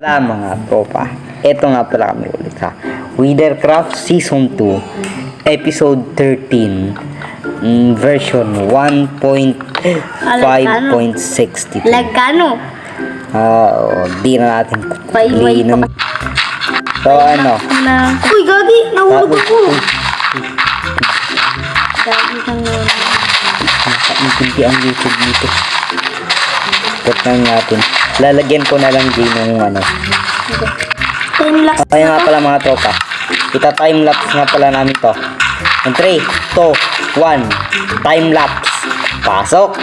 Mga tropa, eto nga pala kami ulit ha. Withercraft Season 2 Episode 13 Version 1.5.62. Lagkano? Di na natin Paibay kukulinan. So ano? Uy, gagi! Nahulog ako! Gagi kang Nakaintindi ang YouTube dito. Cut lang natin. Lalagyan ko na lang din ng ano. time-lapse Kaya nga pala mga tropa. Kita time-lapse nga pala namin to. In 3, 2, 1. Time-lapse. Pasok!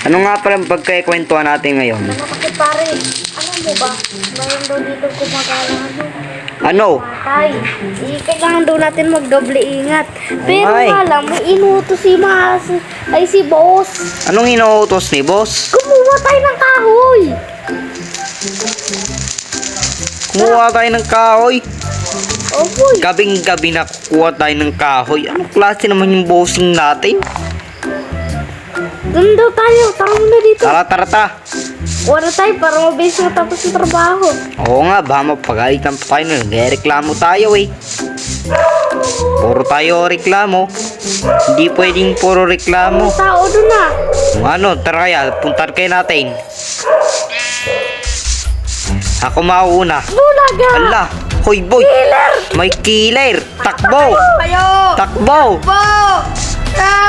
Ano nga pala pagkikwentuhan natin ngayon? Kasi pare, alam mo ba? Mayroon daw dito gumagala Ano? Patay. Kailangan daw natin magdoble ingat. Pero Ay. nga lang, may inutos si si boss. Anong inuutos ni boss? Kumuha tayo ng kahoy. Kumuha tayo ng kahoy. Oy. Gabing-gabi na kukuha tayo ng kahoy. Anong klase naman yung bossing natin? Doon daw tayo. Tara muna dito. Tara. Wala tayo para mabilis matapos yung trabaho. Oo nga, baka mapagalitan pa tayo. Nagreklamo tayo eh. Puro tayo reklamo. Hindi pwedeng puro reklamo. May tao doon na. Kung ano, tara kaya, puntar kayo natin. Ako mauuna. Bulaga. Ala, hoy boy. Killer. May killer. Takbo. Kayo. Takbo. Po.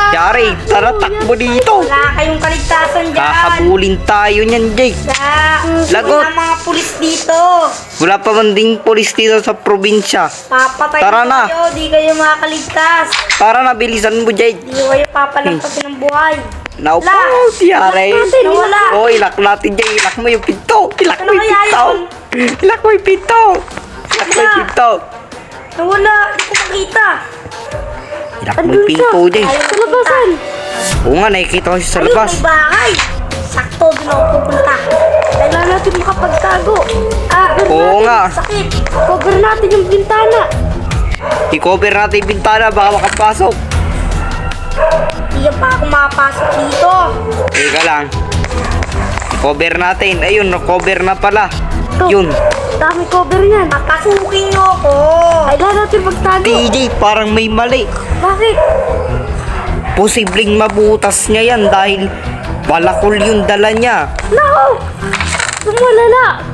Yari, tara takbo dito. Wala kayong kaligtasan dyan. Kakabulin tayo niyan, Jake. Lagot. Wala mga pulis dito. Wala pa man ding polis dito sa probinsya. Papatay Tara na. kayo. Di kayo makakaligtas. Tara na, bilisan mo, Jake. Di kayo papalagpasin ng buhay. Naupo, La. tiyari. Nawala. Oh, ilak natin, Jake. Ilak mo yung pinto. Ilak mo Ano yung kaya pinto. yun? Ilak mo yung pinto. Ilak mo yung Wala. pinto. Nawala. Di ko makita. Ilak mo yung pinto, Jake. Sa labasan. Oo nga, nakikita ko siya sa Ayun, labas. may bahay. Sakto, doon ako pupunta. Kailangan natin makapagtago. Cover Oo natin. nga. Sakit. Cover natin yung bintana. I-cover natin yung bintana, baka makapasok. Hindi pa ako makapasok dito. Teka lang. I-cover natin. Ayun, cover na pala. Ito. Yun. Dami cover niyan. Papasukin niyo ako. Kailangan natin magtago. DJ, parang may mali. Bakit? Posibleng mabutas niya yan dahil balakol yung dala niya. Nako! Sumalala.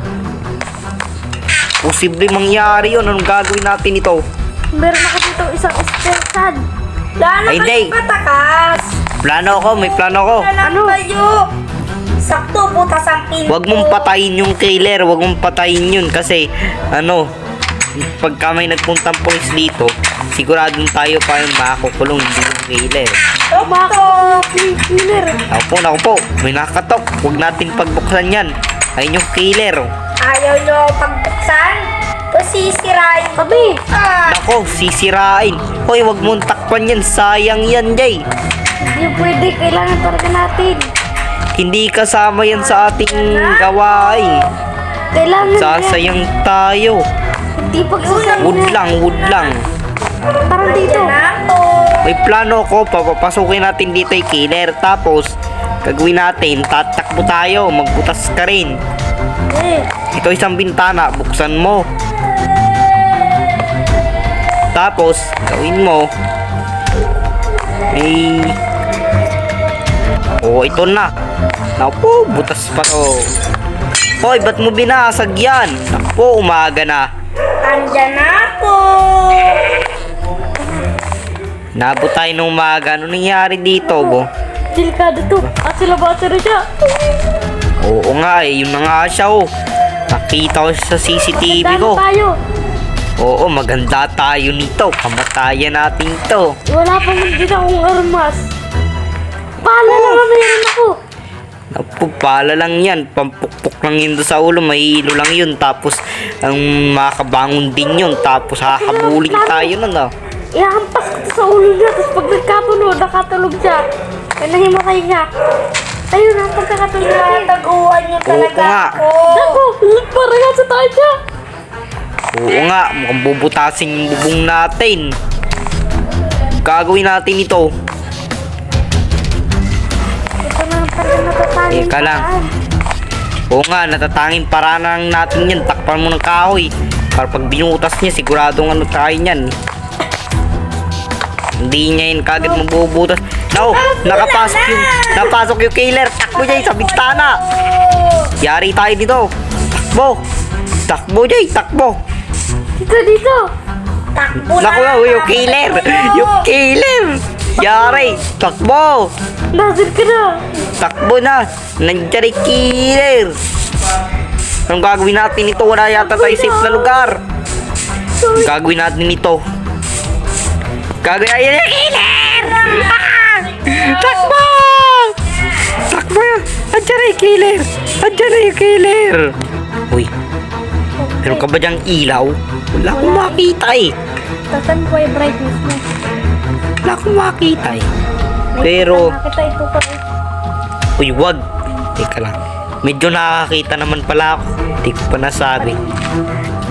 Posibleng mangyari yun. Anong gagawin natin ito? Meron ako dito isang espesan. Wala na Ay, hindi. kayong patakas. Plano ako, may plano ako. Ano? Kayo. Sakto, butas ang pinto. Huwag mong patayin yung killer. Huwag mong patayin yun kasi ano, pagka may nagpuntang polis dito, siguradong tayo pa yung makakukulong, hindi yung killer. Sakto. Killer. Ako po, may nakatok. Huwag natin pagbuksan yan. Ayun yung killer. Ayaw nyo pagbuksan? O sisirain kami. Nako, sisirain. Hoy, wag mong takpan yan. Sayang yan, Jay. Hindi pwede, kailangan talaga natin. Hindi kasama yan sa ating gawain. Kailangan yan. Sasayang tayo. Hindi pagsasayang Wood lang. Parang dito. May plano ko, papapasukin natin dito yung killer. Tapos, gagawin natin, tatakbo tayo, magbutas ka rin. Eh, Ito isang bintana, buksan mo. Tapos, gawin mo. Ito na. Naku, butas pa to. Hoy, ba't mo binasag yan? Naku, umaga na. andyan na ako. Nabot tayo ng umaga. Ano nangyari dito, bo? Delikado to. Sila na siya. Oo nga eh, yun na nga siya oh. Nakita ko sa CCTV ko. Dano tayo. Oo, maganda tayo nito. Kamatayan natin ito. Wala pa man din akong armas. Pala lang ang meron ako. Naku, pala lang yan. Pampukpok lang yun doon sa ulo. May ilo lang yun. Tapos, ang makabangon din yun. Tapos, hahabulin tayo nun ah. Ihampas ko sa ulo niya. Tapos pag nagkatulog, nakatulog siya. Kaya nahimatay niya. Ayun ang pagkakatulog niya. Taguan niya talaga nga. Naku, parang nasa tayo siya. Oo nga, mukhang bubutasin yung bubong natin. Gagawin natin ito. Ito na talaga natatangin. Teka lang. Oo nga, natatangin paraan natin yan. Takpan mo ng kahoy. Para pag binutas niya, siguradong ano tayo niyan. Hindi niya yun kagad mabubutas. No, napasok yung killer. Takbo niya sa bintana. Yari tayo dito. Takbo niya, takbo. Dito. Takbo na. Naku, yung killer. Yung killer. Yari, takbo. Nasir ka na. Takbo na. Nandiyan yung killer. Anong gagawin natin ito? Wala yata tayo safe na lugar. Gagawin natin ito. Gagawin natin yung killer. Ah! Takbo! Takbo! Andiyan na yung killer. Andiyan na yung killer. Uy, meron ka ba dyang ilaw? Wala akong makita eh. Tasan ko yung brightness mo. Wala akong makita eh. Pero, Nakita ito pa rin. uy, wag. Teka lang. Medyo nakakita naman pala ako. Hindi ko pa nasabi.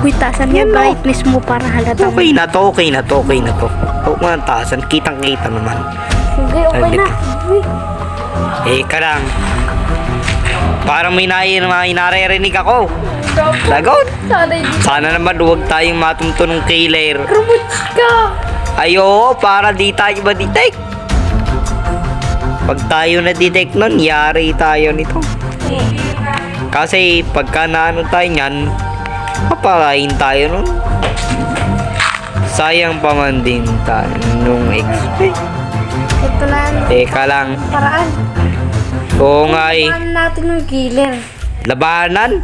Uy, tasan Yan, yung no. brightness mo para halata mo. Okay na to. Huwag mo nang taasan. Kitang-kita naman. Sige, okay Saglit na. lang. Uy, Teka lang. Parang may naririnig ako. Lagot. sana hindi Sana naman huwag tayong matumto ng killer. krumuts ka. Ayo, para di tayo ma-detect. Pag tayo na-detect nun, yari tayo nito. Kasi pagka naano tayo niyan, mapalain tayo nun. Sayang pa man din tayo nung XP. Ito na ang Teka lang. paraan. Oo nga eh. Paano natin yung killer? Labanan?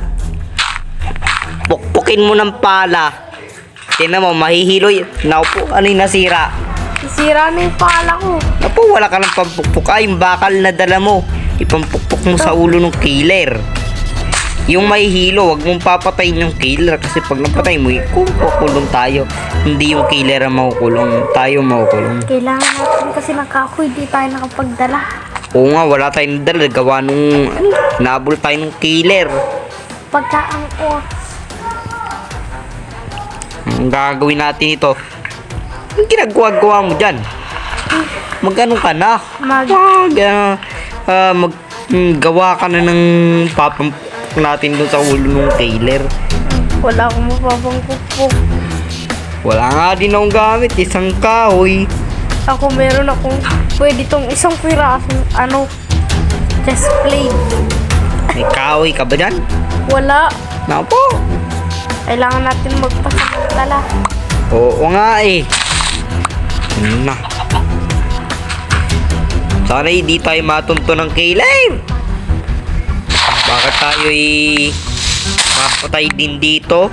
Pukpukin mo ng pala. Tingnan mo, mahihilo yun. Naupo, ano yung nasira? Sisira na yung pala ko. Napo, wala ka ng pampukpuk. Ay, yung bakal na dala mo. Ipampukpuk mo sa ulo ng killer. Yung may hilo, wag mong papatayin yung killer. Kasi pag napatay mo, kukulong tayo. Hindi yung killer ang makukulong. Tayo makukulong. Kailangan natin kasi ng kahoy. Di tayo nakapagdala. Oo nga, wala tayong dala. Gawa nung nabol tayo ng killer. Pagka ang Ang gagawin natin ito. Ang ginagawa mo dyan? Magano ka na? Gawa ka na ng papampuk natin doon sa ulo ng killer. wala akong mapapangkukpok. Wala nga din akong gamit. Isang kahoy. Ako meron akong pwede tong isang pirasong chest plate. May kahoy ka ba dyan? Wala. Napo. Kailangan natin magpasamantala. Oo nga eh. Ano na. Sana hindi tayo matunto ng killer. Bakit tayo mapatay din dito?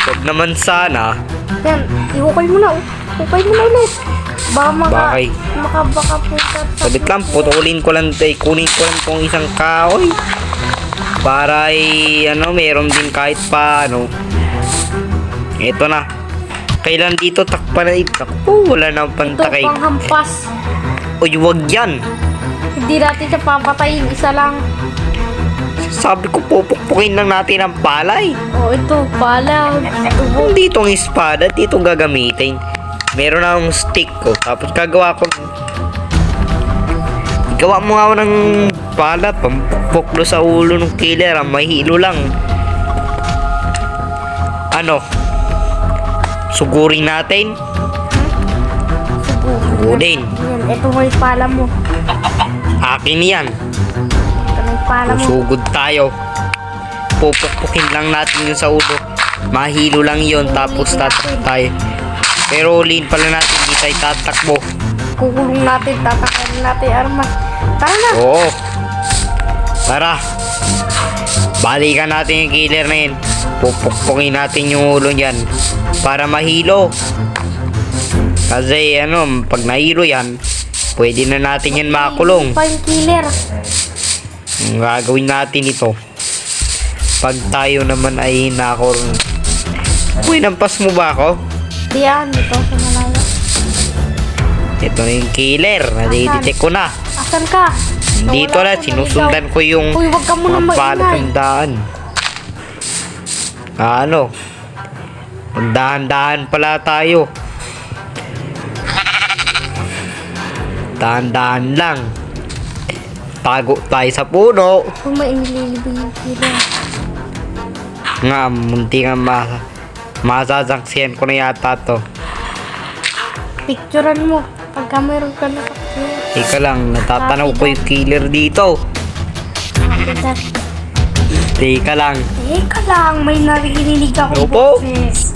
Huwag naman sana. Yan, ihukay mo na. Hukay mo na ulit. Baka Bakay. baka punta sa... Sabit lang, kunin ko lang tong isang kahoy. Para meron din kahit paano. Ito na. Kailan dito takpan na ito? Oh, wala na Ito, pantakay. panghampas. Uy, wag yan. Hindi natin siya papatayin. Isa lang. Sabi ko, pupukpukin lang natin ang palay. Oh, ito. Pala. Kung dito ang espada, dito gagamitin. Meron akong stick ko. Tapos gagawa ko. Gawa mo nga ako ng pala. Pampukpok sa ulo ng killer. Ang mahilo lang. Ano? Sugurin natin. Sugurin. Yan. Ito may pala mo. Akin yan. Ito may pala mo. Sugod tayo. Pupukpukin lang natin yun sa ulo. Mahilo lang yun. Tapos tatakbo tayo. Pero uliin pala natin. Di tayo tatakbo. Kukulong natin. Tatakarin natin armas. Tara na. Oo. Tara. Balikan natin yung killer na yun. Pupukpukin natin yung ulo niyan. Para mahilo. Kasi ano, pag nahilo yan, pwede na natin yan makulong. Pa yung killer. Ang gagawin natin ito. Pag tayo naman ay nakurong. Uy, nampas mo ba ako? Diyan. Ito sa malayo. Ito na yung killer. Nadidetect ko na. Asan ka? Dito na, sinusundan ko yung Uy, wag ka muna maingay. palatandaan. Ano? Magdahan-dahan pala tayo. Dahan-dahan lang. Tago tayo sa puno. Kung may inililibig yung killer. Nga, munti nga masasaksiyan ko na yata to. Picturean mo. Pagka mayroon ka na kakilala. Ika lang, natatanaw ko yung killer dito. Teka lang. Teka lang, may naririnig akong Opo. boses.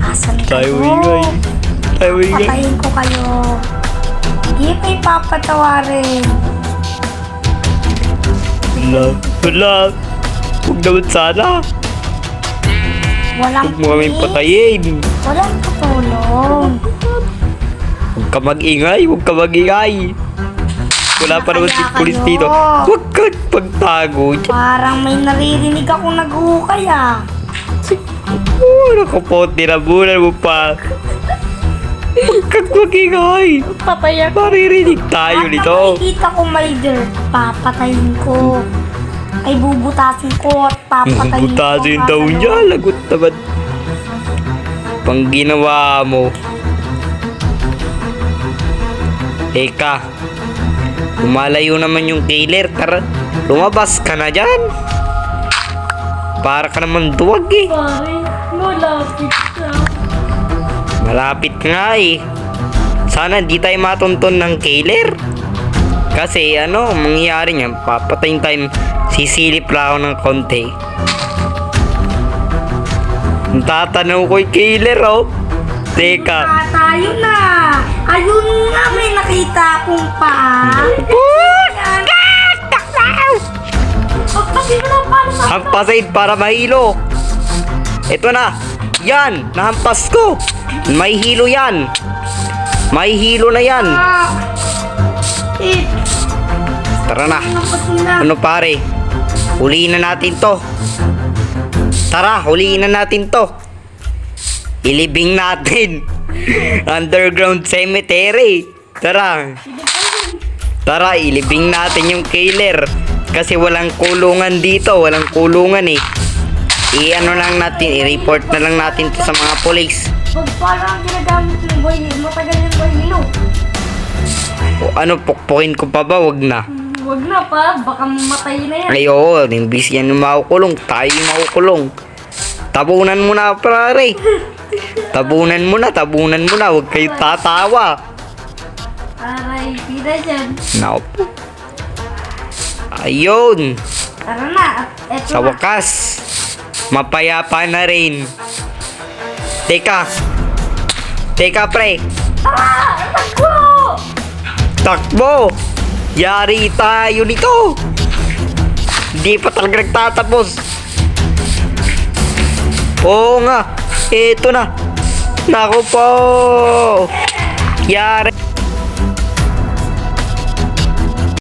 Asan Tayo kayo? ingay. Tayo ingay. Patayin ko kayo. Hindi pa ipapatawarin. Wala. Huwag naman sana. Walang Huwag mo kaming pulis. patayin. Walang katulong. Huwag ka mag-ingay. Huwag ka mag-ingay. Wala pa naman si Kaya pulis kayo. dito. Huwag ka pagtago. Parang may naririnig ako nag-uukay ah. Oh, nakapote na bulan mo pa. Huwag kang mag-ingay. Papayak. Maririnig tayo At nito. kung makikita ko may dirt, papatayin ko. Ay bubutasin ko at papatayin ko. Butasin daw niya. Lagot naman. Pang ginawa mo. Eka. Lumalayo naman yung killer. Tara, lumabas ka na dyan. Para ka naman duwag eh. Pare, malapit siya. Malapit nga eh. Sana di tayo matunton ng killer. Kasi ano, mangyayari niyan, papatayin tayo. Sisilip lang ako ng konti. Tatanaw ko yung killer oh. Teka. Tayo na. Ayun nga, may nakita akong paa. Ayan. Pagpapin mo lang paano sa... Hampasin para mahilo. Ito na. Yan. Nahampas ko. May hilo yan. May hilo na yan. Tara na. Ano pare? Huliin na natin to. Tara, huliin na natin to. Ilibing natin. Underground cemetery. Tara. Tara, ilibing natin yung killer. Kasi walang kulungan dito. Walang kulungan eh. I-ano lang natin, i-report na lang natin to sa mga police. Pag parang ginagamit ng boy, matagal yung boy nilo. O ano, pukpukin ko pa ba? Wag na. Huwag na pa, baka mamatay na yan. Ay oo, imbis yan yung makukulong, tayo yung makukulong. Tabunan mo na, pare. Tabunan mo na. Huwag kayo tatawa. Aray, pida dyan. Now po. Ayun. Tara na, at eto Sa na. wakas, mapayapa na rin. Teka pre. Ah! Takbo! Takbo! Yari tayo nito! Hindi pa talaga nagtatapos. Oo nga, eto na. Naku po! Yari.